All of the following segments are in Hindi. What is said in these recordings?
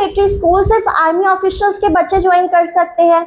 मिलिट्री स्कूल सिर्फ आर्मी ऑफिशियल्स के बच्चे ज्वाइन कर सकते हैं?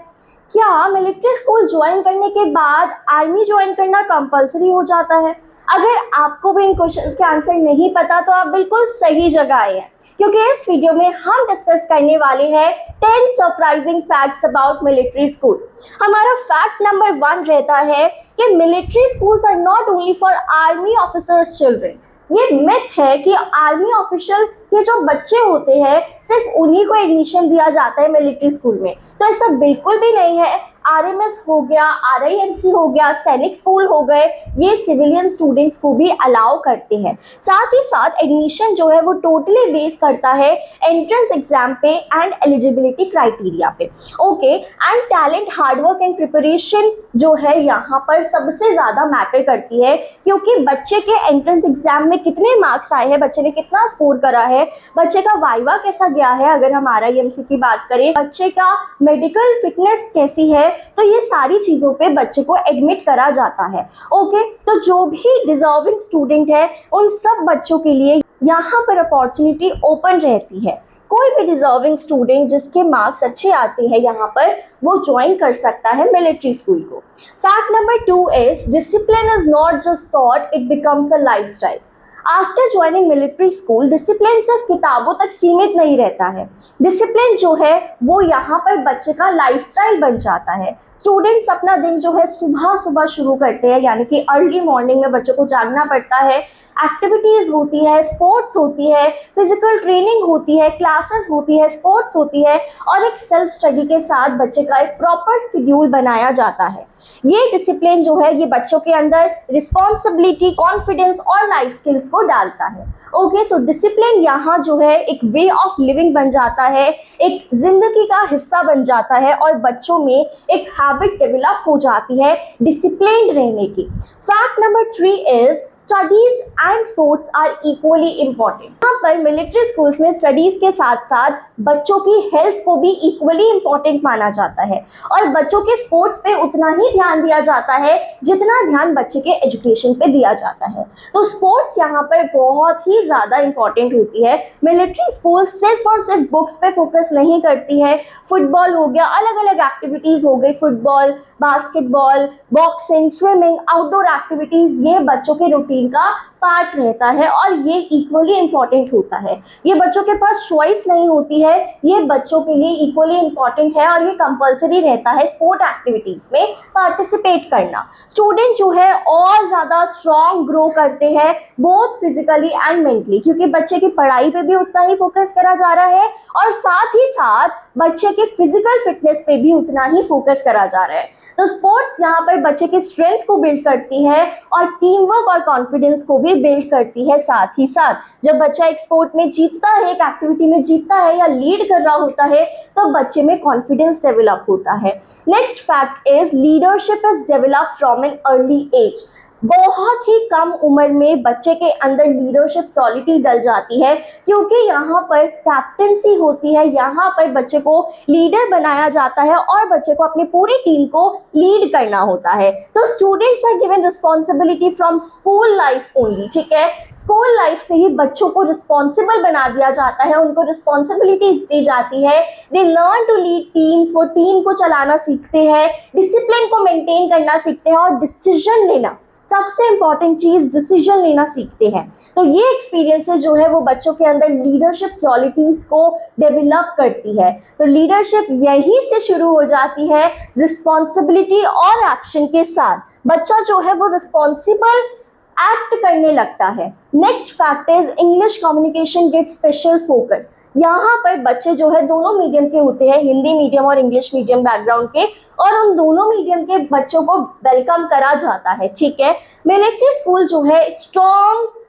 क्या मिलिट्री स्कूल ज्वाइन करने के बाद आर्मी ज्वाइन करना कंपलसरी हो जाता है? अगर आपको भी इन क्वेश्चंस के आंसर नहीं पता तो आप बिल्कुल सही जगह आए हैं, क्योंकि इस वीडियो में हम डिस्कस करने वाले हैं 10 surprising facts about military school. हमारा फैक्ट नंबर 1 रहता है कि military schools are not only for army officers children. ये मिथ है कि आर्मी ऑफिशियल के जो बच्चे होते हैं सिर्फ उन्हीं को एडमिशन दिया जाता है मिलिट्री स्कूल में, तो ऐसा बिल्कुल भी नहीं है। आरएमएस हो गया, आरआईएनसी हो गया, सैनिक स्कूल हो गए, ये सिविलियन स्टूडेंट्स को भी अलाउ करते हैं। साथ ही साथ एडमिशन जो है वो टोटली बेस करता है एंट्रेंस एग्जाम पे एंड एलिजिबिलिटी क्राइटेरिया पे। Okay, and talent, hard work and preparation जो है यहाँ पर सबसे ज़्यादा मैटर करती है, क्योंकि बच्चे के एंट्रेंस एग्जाम में कितने मार्क्स आए हैं, बच्चे ने कितना स्कोर करा है, बच्चे का वाइवा कैसा गया है, अगर हम आरआईएमसी की बात करें, बच्चे का मेडिकल फिटनेस कैसी है, तो ये सारी चीज़ों पे बच्चे को एडमिट करा जाता है। ओके, तो जो भी डिजर्विंग स्टूडेंट है उन सब बच्चों के लिए यहाँ पर अपॉर्चुनिटी ओपन रहती है। कोई भी डिजर्विंग स्टूडेंट जिसके मार्क्स अच्छे आते हैं यहाँ पर वो ज्वाइन कर सकता है मिलिट्री स्कूल को। Fact number 2 is discipline is not just taught, it becomes a lifestyle. After joining military school discipline सिर्फ किताबों तक सीमित नहीं रहता है। डिसिप्लिन जो है वो यहाँ पर बच्चे का लाइफस्टाइल बन जाता है। स्टूडेंट्स अपना दिन जो है सुबह सुबह शुरू करते हैं, यानी कि अर्ली मॉर्निंग में बच्चों को जागना पड़ता है। एक्टिविटीज़ होती है, स्पोर्ट्स होती है, फिजिकल ट्रेनिंग होती है, क्लासेस होती है, स्पोर्ट्स होती है, और एक सेल्फ स्टडी के साथ बच्चे का एक प्रॉपर शेड्यूल बनाया जाता है। ये डिसिप्लिन जो है ये बच्चों के अंदर रिस्पॉन्सिबिलिटी, कॉन्फिडेंस और लाइफ स्किल्स को डालता है। ओके, सो डिसिप्लिन यहाँ जो है एक वे ऑफ लिविंग बन जाता है, एक जिंदगी का हिस्सा बन जाता है, और बच्चों में एक हैबिट डेवलप हो जाती है डिसिप्लिन्ड रहने की। Fact number 3 is studies and sports are equally important. यहाँ पर मिलिट्री स्कूल्स में स्टडीज के साथ साथ बच्चों की हेल्थ को भी इक्वली इम्पॉर्टेंट माना जाता है, और बच्चों के स्पोर्ट्स पे उतना ही ध्यान दिया जाता है जितना ध्यान बच्चे के एजुकेशन पे दिया जाता है। तो स्पोर्ट्स यहाँ पर बहुत ही ज़्यादा इम्पॉर्टेंट होती है। मिलिट्री स्कूल सिर्फ और सिर्फ बुक्स पे फोकस नहीं करती है। फुटबॉल हो गया, अलग अलग एक्टिविटीज़ हो गई, football, basketball, boxing, swimming, outdoor activities, ये बच्चों के रूटीन का पार्ट रहता है और ये इक्वली इम्पॉर्टेंट होता है। ये बच्चों के पास चॉइस नहीं होती है, ये बच्चों के लिए इक्वली इम्पॉर्टेंट है, और ये कंपलसरी रहता है स्पोर्ट एक्टिविटीज़ में पार्टिसिपेट करना। स्टूडेंट जो है और ज़्यादा स्ट्रॉन्ग ग्रो करते हैं बोथ फिजिकली एंड मेंटली, क्योंकि बच्चे की पढ़ाई पे भी उतना ही फोकस करा जा रहा है, और साथ ही साथ बच्चे के फिजिकल फिटनेस पे भी उतना ही फोकस करा जा रहा है। तो स्पोर्ट्स यहाँ पर बच्चे की स्ट्रेंथ को बिल्ड करती है और टीम वर्क और कॉन्फिडेंस को भी बिल्ड करती है। साथ ही साथ जब बच्चा एक स्पोर्ट में जीतता है, एक एक्टिविटी में जीतता है या लीड कर रहा होता है, तो बच्चे में कॉन्फिडेंस डेवलप होता है। Next fact is leadership is develop from an early age. बहुत ही कम उम्र में बच्चे के अंदर लीडरशिप क्वालिटी डल जाती है, क्योंकि यहाँ पर कैप्टेंसी होती है, यहाँ पर बच्चे को लीडर बनाया जाता है और बच्चे को अपनी पूरी टीम को लीड करना होता है। तो students are given responsibility from school life only. ठीक है, स्कूल लाइफ से ही बच्चों को रिस्पॉन्सिबल बना दिया जाता है, उनको रिस्पॉन्सिबिलिटी दी जाती है। They learn to lead teams, वो टीम को चलाना सीखते हैं, डिसिप्लिन को मेंटेन करना सीखते हैं, और डिसीजन लेना, सबसे इंपॉर्टेंट चीज डिसीजन लेना सीखते हैं। तो ये एक्सपीरियंसेस जो है वो बच्चों के अंदर लीडरशिप क्वालिटीज को डेवलप करती है। तो लीडरशिप यहीं से शुरू हो जाती है, रिस्पॉन्सिबिलिटी और एक्शन के साथ बच्चा जो है वो रिस्पॉन्सिबल एक्ट करने लगता है। Next fact is English communication gate special focus. यहाँ पर बच्चे जो है दोनों मीडियम के होते हैं, हिंदी मीडियम और इंग्लिश मीडियम बैकग्राउंड के, और उन दोनों मीडियम के बच्चों को वेलकम करा जाता है। ठीक है, मिलिट्री स्कूल जो है स्ट्रॉन्ग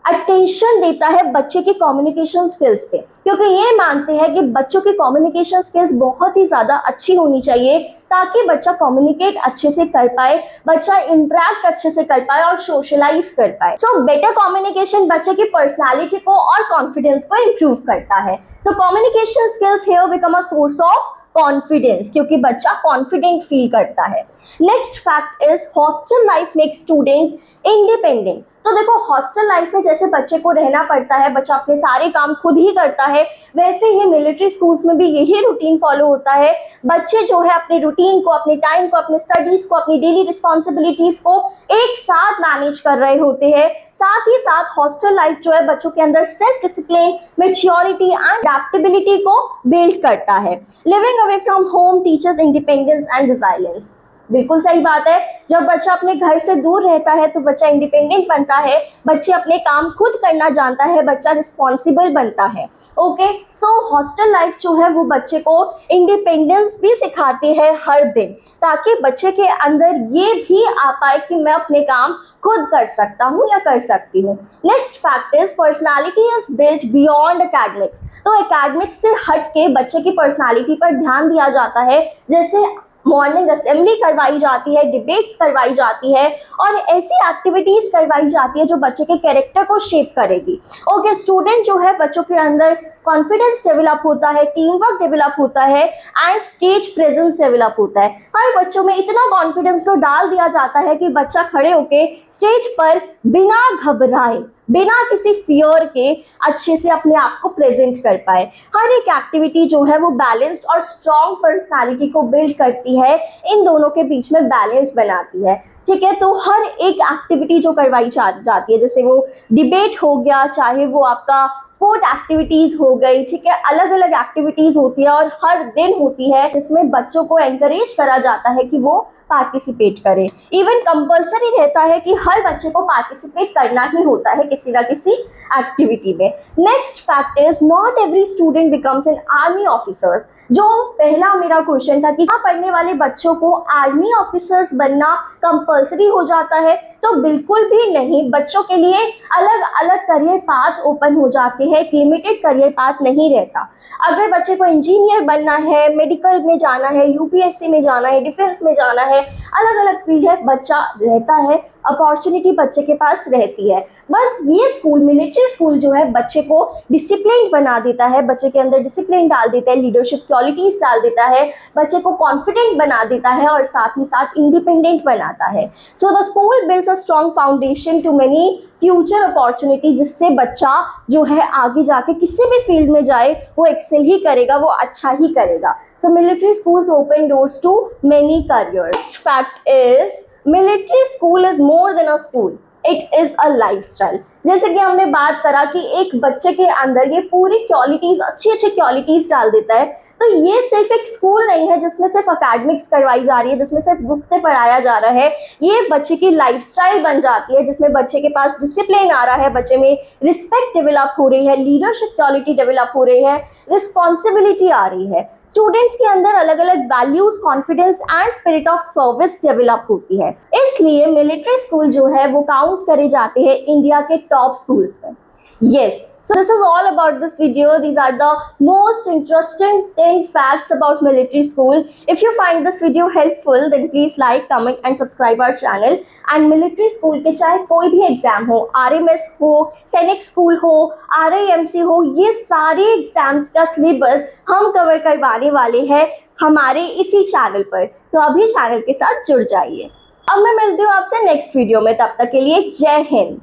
अटेंशन देता है बच्चे की कम्युनिकेशन स्किल्स पे, क्योंकि ये मानते हैं कि बच्चों की कम्युनिकेशन स्किल्स बहुत ही ज़्यादा अच्छी होनी चाहिए, ताकि बच्चा कम्युनिकेट अच्छे से कर पाए, बच्चा इंटरेक्ट अच्छे से कर पाए और सोशलाइज कर पाए। सो बेटर कम्युनिकेशन बच्चे की पर्सनालिटी को और कॉन्फिडेंस को इम्प्रूव करता है। So communication skills here become a source of confidence, क्योंकि बच्चा कॉन्फिडेंट फील करता है। Next fact is hostel life makes students independent. तो देखो हॉस्टल लाइफ में जैसे बच्चे को रहना पड़ता है, बच्चा अपने सारे काम खुद ही करता है, वैसे ही मिलिट्री स्कूल्स में भी यही रूटीन फॉलो होता है। बच्चे जो है अपने रूटीन को, अपने टाइम को, अपने स्टडीज को, अपनी डेली रिस्पॉन्सिबिलिटीज को एक साथ मैनेज कर रहे होते हैं। साथ ही साथ हॉस्टल लाइफ जो है बच्चों के अंदर self discipline, maturity and adaptability को बिल्ड करता है। Living away from home teachers independence and resilience. बिल्कुल सही बात है, जब बच्चा अपने घर से दूर रहता है तो बच्चा इंडिपेंडेंट बनता है, बच्चे अपने काम खुद करना जानता है, बच्चा रिस्पॉन्सिबल बनता है। ओके, सो हॉस्टल लाइफ जो है वो बच्चे को इंडिपेंडेंस भी सिखाती है हर दिन, ताकि बच्चे के अंदर ये भी आ पाए कि मैं अपने काम खुद कर सकता हूँ या कर सकती हूँ। Next fact is personality is built beyond academics. तो एकेडमिक्स से हट के बच्चे की पर्सनालिटी पर ध्यान दिया जाता है, जैसे मॉर्निंग असेंबली करवाई जाती है, डिबेट्स करवाई जाती है और ऐसी एक्टिविटीज करवाई जाती है जो बच्चे के कैरेक्टर को शेप करेगी। ओके, स्टूडेंट जो है बच्चों के अंदर कॉन्फिडेंस डेवलप होता है, टीम वर्क डेवलप होता है एंड स्टेज प्रेजेंस डेवलप होता है। हर बच्चों में इतना कॉन्फिडेंस तो डाल दिया जाता है कि बच्चा खड़े होके स्टेज पर बिना घबराए, बिना किसी फियर के अच्छे से अपने आप को प्रेजेंट कर पाए। हर एक एक्टिविटी जो है वो बैलेंस्ड और स्ट्रॉन्ग पर्सनालिटी को बिल्ड करती है, इन दोनों के बीच में बैलेंस बनाती है। ठीक है, तो हर एक एक्टिविटी जो करवाई जाती है, जैसे वो डिबेट हो गया, चाहे वो आपका स्पोर्ट एक्टिविटीज हो गई, ठीक है, अलग अलग एक्टिविटीज होती है और हर दिन होती है जिसमें बच्चों को एनकरेज करा जाता है कि वो पार्टिसिपेट करे। इवन कंपल्सरी रहता है कि हर बच्चे को पार्टिसिपेट करना ही होता है किसी ना किसी एक्टिविटी में। Next fact is not every student becomes an army officers. जो पहला मेरा क्वेश्चन था कि यहाँ पढ़ने वाले बच्चों को आर्मी ऑफिसर्स बनना कंपल्सरी हो जाता है, तो बिल्कुल भी नहीं। बच्चों के लिए अलग अलग करियर पाथ ओपन हो जाते हैं, एक लिमिटेड करियर पाथ नहीं रहता। अगर बच्चे को इंजीनियर बनना है, मेडिकल में जाना है, यूपीएससी में जाना है, डिफेंस में जाना है, अलग अलग फील्ड है, बच्चा रहता है, अपॉर्चुनिटी बच्चे के पास रहती है। बस ये स्कूल, मिलिट्री स्कूल जो है बच्चे को डिसिप्लिन बना देता है, बच्चे के अंदर डिसिप्लिन डाल देता है, लीडरशिप क्वालिटीज डाल देता है, बच्चे को कॉन्फिडेंट बना देता है और साथ ही साथ इंडिपेंडेंट बनाता है। So the school builds a strong foundation to many future opportunity, जिससे बच्चा जो है आगे जाके किसी भी फील्ड में जाए वो एक्सेल ही करेगा, वो अच्छा ही करेगा। So military schools open doors to many careers. Next fact is military school is more than a school. It is a lifestyle. जैसे कि हमने बात करा कि एक बच्चे के अंदर ये पूरी क्वालिटीज, अच्छी अच्छी क्वालिटीज डाल देता है, तो ये सिर्फ एक स्कूल नहीं है जिसमें सिर्फ अकेडमिक्स करवाई जा रही है, जिसमें सिर्फ बुक से पढ़ाया जा रहा है। ये बच्चे की लाइफस्टाइल बन जाती है, जिसमें बच्चे के पास डिसिप्लिन आ रहा है, बच्चे में रिस्पेक्ट डेवलप हो रही है, लीडरशिप क्वालिटी डेवलप हो रही है, रिस्पॉन्सिबिलिटी आ रही है। स्टूडेंट्स के अंदर अलग अलग values, confidence and spirit of service develop होती है। इसलिए मिलिट्री स्कूल जो है वो काउंट करे जाते हैं इंडिया के टॉप स्कूल्स में। Yes, so this is all about this video. These are the most interesting 10 facts about military school. If you find this video helpful, then please like, comment and subscribe our channel. And military school के चाहे कोई भी एग्जाम हो, RMS हो, सैनिक स्कूल हो, RIMC हो, ये सारे एग्जाम्स का सिलेबस हम कवर करवाने वाले हैं हमारे इसी चैनल पर। तो अभी चैनल के साथ जुड़ जाइए। अब मैं मिलती हूँ आपसे नेक्स्ट वीडियो में, तब तक के लिए जय हिंद।